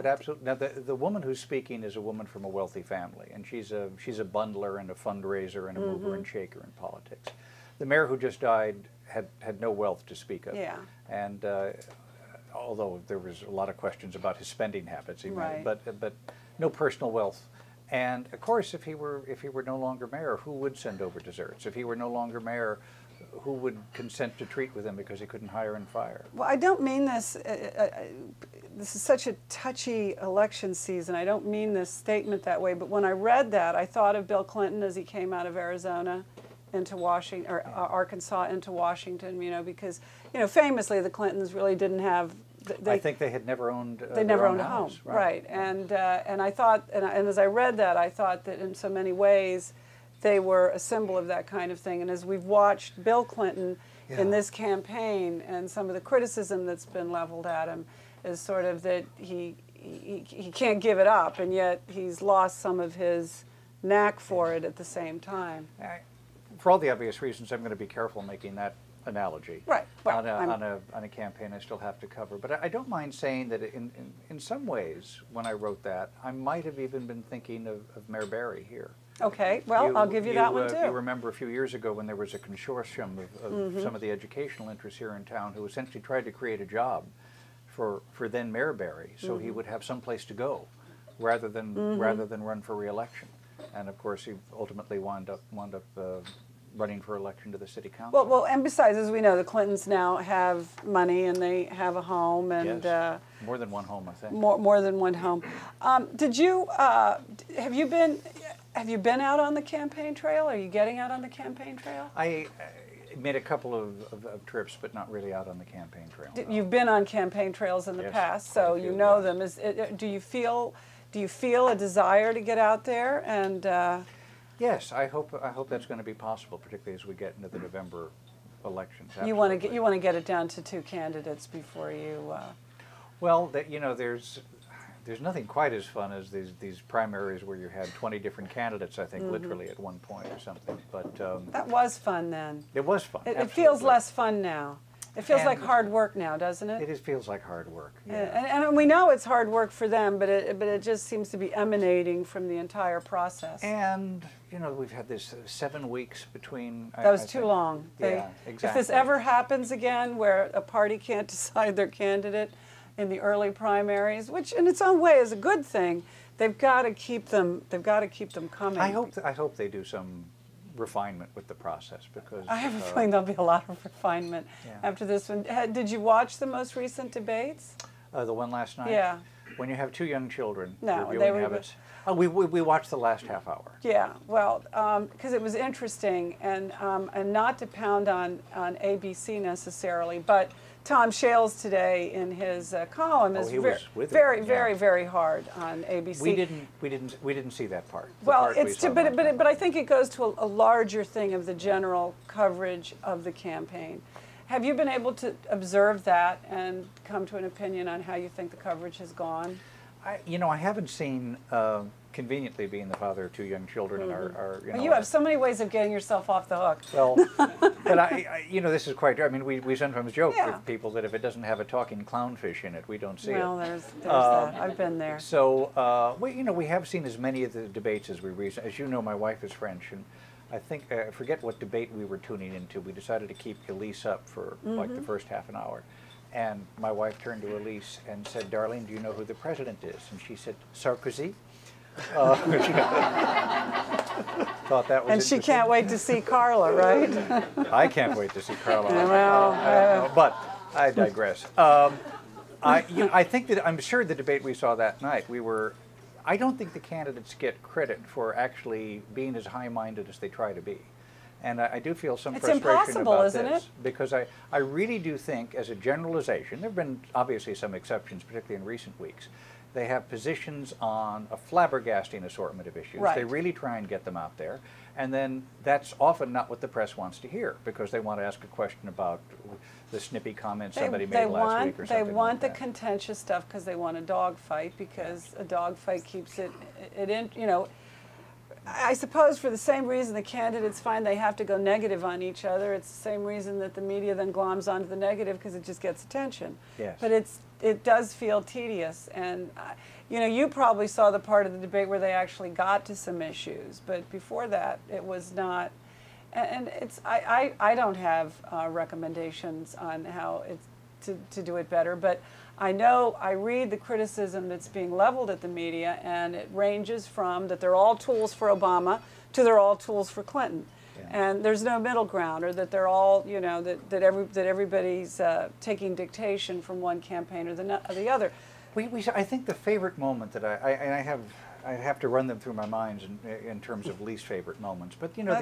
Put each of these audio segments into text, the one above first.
But absolutely. Now, the woman who's speaking is a woman from a wealthy family, and she's a bundler and a fundraiser and a mover and shaker in politics. The mayor who just died had no wealth to speak of. Yeah. And although there was a lot of questions about his spending habits, but no personal wealth. And of course, if he were no longer mayor, who would send over desserts? If he were no longer mayor, who would consent to treat with him because he couldn't hire and fire? Well, I don't mean this. This is such a touchy election season. I don't mean this statement that way. But when I read that, I thought of Bill Clinton as he came out of Arizona into Washington, or Arkansas into Washington. You know, because famously the Clintons really didn't have. I think they had never owned. They never owned a home, right? And I thought, and as I read that, I thought that in so many ways, they were a symbol of that kind of thing. And as we've watched Bill Clinton in this campaign, and some of the criticism that's been leveled at him is sort of that he can't give it up, and yet he's lost some of his knack for it at the same time. For all the obvious reasons, I'm going to be careful making that analogy. Right. Well, on a campaign I still have to cover. But I don't mind saying that in some ways, when I wrote that, I might have even been thinking of Mayor Barry here. Okay, well, I'll give you that one too. You remember a few years ago when there was a consortium of some of the educational interests here in town who essentially tried to create a job for then Mayor Barry, so he would have some place to go, rather than run for re-election. And of course, he ultimately wound up running for election to the city council. Well, and besides, as we know, the Clintons now have money and they have a home, and more than one home, I think. More than one home. Did you have you been out on the campaign trail? Are you getting out on the campaign trail? I made a couple of trips, but not really out on the campaign trail. No. You've been on campaign trails in the past, so you know them. Do you feel a desire to get out there and? Yes, I hope that's going to be possible, particularly as we get into the November elections. Absolutely. You want to get it down to 2 candidates before you. Well, there's nothing quite as fun as these primaries where you had 20 different candidates. I think literally at one point or something. But that was fun then. It was fun. It feels less fun now. It feels like hard work now, doesn't it? It feels like hard work. Yeah. And we know it's hard work for them, but it just seems to be emanating from the entire process. And we've had this 7 weeks between. That was too long. Yeah, exactly. If this ever happens again, where a party can't decide their candidate in the early primaries, which in its own way is a good thing, they've got to keep them. They've got to keep them coming. I hope they do some refinement with the process, because I have a feeling there'll be a lot of refinement after this one. Did you watch the most recent debates? The one last night? Yeah. When you have 2 young children reviewing habits. We watched the last half hour. Yeah, well, because it was interesting, and not to pound on ABC necessarily, but Tom Shales today in his column is very hard on ABC. We didn't see that part. Well, but I think it goes to a larger thing of the general coverage of the campaign. Have you been able to observe that and come to an opinion on how you think the coverage has gone? I haven't seen, conveniently being the father of 2 young children, and you have so many ways of getting yourself off the hook. Well, but this is quite. I mean, we sometimes joke with people that if it doesn't have a talking clownfish in it, we don't see it. Well, there's that. I've been there. So we have seen as many of the debates as we recently. As you know, my wife is French, and I think I forget what debate we were tuning into. We decided to keep Elise up for like the first half an hour. And my wife turned to Elise and said, "Darling, do you know who the president is?" And she said, "Sarkozy." Thought that was. And she can't wait to see Carla, right? I can't wait to see Carla. Well, but I digress. I think that I'm sure the debate we saw that night, I don't think the candidates get credit for actually being as high-minded as they try to be. And I do feel some frustration about isn't this, it? because I really do think, as a generalization, there have been obviously some exceptions, particularly in recent weeks, they have positions on a flabbergasting assortment of issues. Right. They really try and get them out there. And then that's often not what the press wants to hear, because they want to ask a question about the snippy comments somebody made last week or something. They want like the contentious stuff because they want a dogfight, because a dogfight keeps it in, I suppose for the same reason the candidates find they have to go negative on each other, it's the same reason that the media then gloms onto the negative because it just gets attention. Yes. But it does feel tedious, and you know, you probably saw the part of the debate where they actually got to some issues, but before that it was not. And it's I don't have recommendations on how to do it better, but I know I read the criticism that's being leveled at the media, and it ranges from that they're all tools for Obama to they're all tools for Clinton, and there's no middle ground, or that they're all, you know, that everybody's taking dictation from one campaign or the other. I think the favorite moment that I have to run them through my minds in terms of least favorite moments, but you know,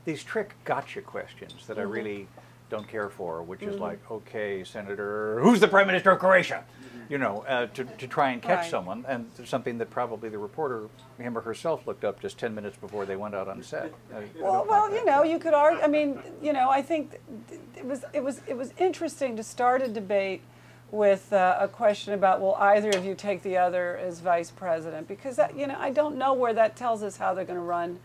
these trick gotcha questions that I really don't care for, which is like, okay, Senator, who's the Prime Minister of Croatia? You know, to try and catch someone, and something that probably the reporter, him or herself, looked up just 10 minutes before they went out on set. Well, you know, you could argue. I mean, you know, I think it was interesting to start a debate with a question about, will either of you take the other as vice president? Because that, you know, I don't know where that tells us how they're going to run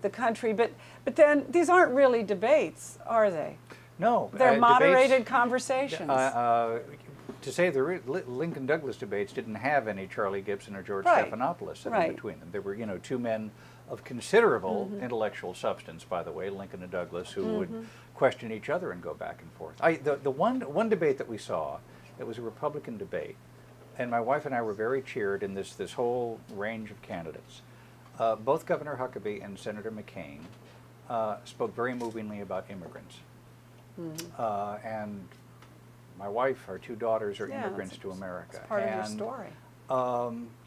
the country. But then these aren't really debates, are they? No, they're moderated conversations. To say the Lincoln Douglas debates didn't have any Charlie Gibson or George Stephanopoulos in between them. There were, you know, two men of considerable intellectual substance, by the way, Lincoln and Douglas, who would question each other and go back and forth. The one debate that we saw, it was a Republican debate, and my wife and I were very cheered in this whole range of candidates. Both Governor Huckabee and Senator McCain spoke very movingly about immigrants. And my wife, our two daughters, are immigrants to America. It's part of your story.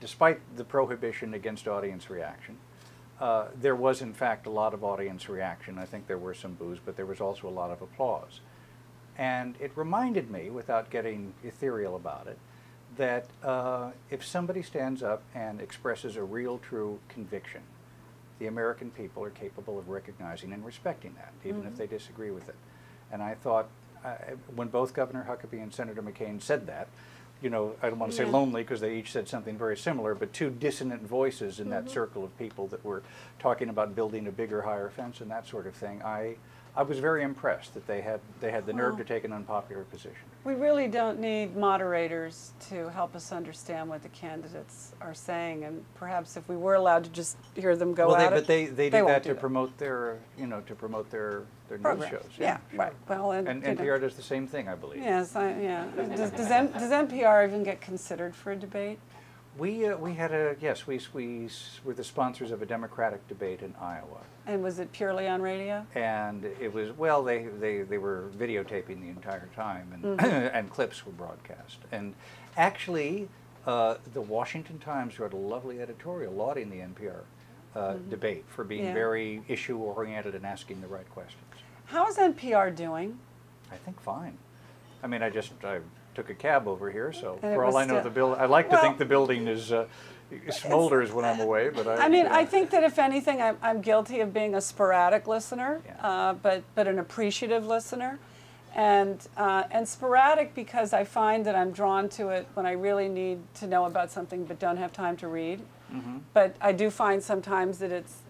Despite the prohibition against audience reaction, there was in fact a lot of audience reaction. I think there were some boos, but there was also a lot of applause. And it reminded me, without getting ethereal about it, that if somebody stands up and expresses a real, true conviction, the American people are capable of recognizing and respecting that, even if they disagree with it. And I thought, when both Governor Huckabee and Senator McCain said that, you know, I don't want to say lonely because they each said something very similar, but two dissonant voices in that circle of people that were talking about building a bigger, higher fence and that sort of thing, I was very impressed that they had the nerve to take an unpopular position. We really don't need moderators to help us understand what the candidates are saying, and perhaps if we were allowed to just hear them go at it, but they do that to promote their, you know, to promote their news shows. Yeah, right. Well, and NPR does the same thing, I believe. Yes, does NPR even get considered for a debate? We had we were the sponsors of a Democratic debate in Iowa. And was it purely on radio? And it was, well, they were videotaping the entire time, and and clips were broadcast. And actually, the Washington Times wrote a lovely editorial lauding the NPR debate for being very issue-oriented and asking the right questions. How is NPR doing? I think fine. I mean, I took a cab over here, so for all I know, I like to think the building is smolders when I'm away. But I mean, I think that if anything, I'm guilty of being a sporadic listener, but an appreciative listener, and sporadic because I find that I'm drawn to it when I really need to know about something but don't have time to read. But I do find sometimes that it's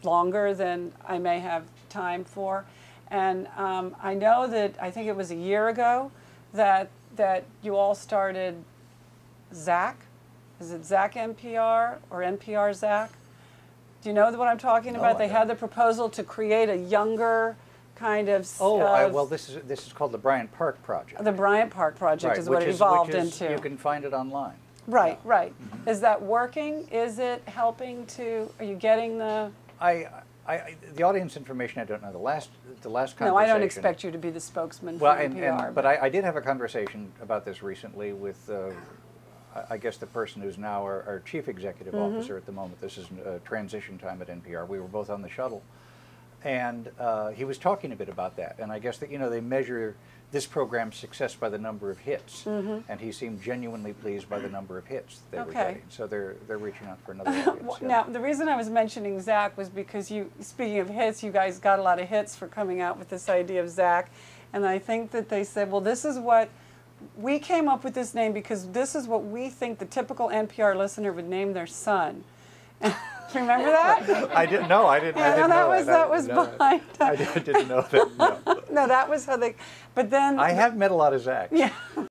longer than I may have time for, and I know that I think it was a year ago that you all started ZAC. Is it ZAC NPR or NPR ZAC? Do you know what I'm talking about? They had the proposal to create a younger kind of... well, this is called the Bryant Park Project. The Bryant Park Project is what it evolved into. You can find it online. Right, right. Is that working? Is it helping to... Are you getting the... The audience information, I don't know. The last conversation... No, I don't expect you to be the spokesman for NPR. But I did have a conversation about this recently with, I guess, the person who's now our chief executive officer at the moment. This is transition time at NPR. We were both on the shuttle. And he was talking a bit about that. And I guess that, you know, they measure this program's success by the number of hits. And he seemed genuinely pleased by the number of hits that they were getting. So they're reaching out for another audience. Now, the reason I was mentioning Zach was because speaking of hits, you guys got a lot of hits for coming out with this idea of Zach. And I think that they said, well, this is what, we came up with this name because this is what we think the typical NPR listener would name their son. Remember that? I didn't know. I didn't. Yeah, I didn't know that was behind. I didn't know that. No. No, that was how they. But then I have met a lot of Zachs. Yeah.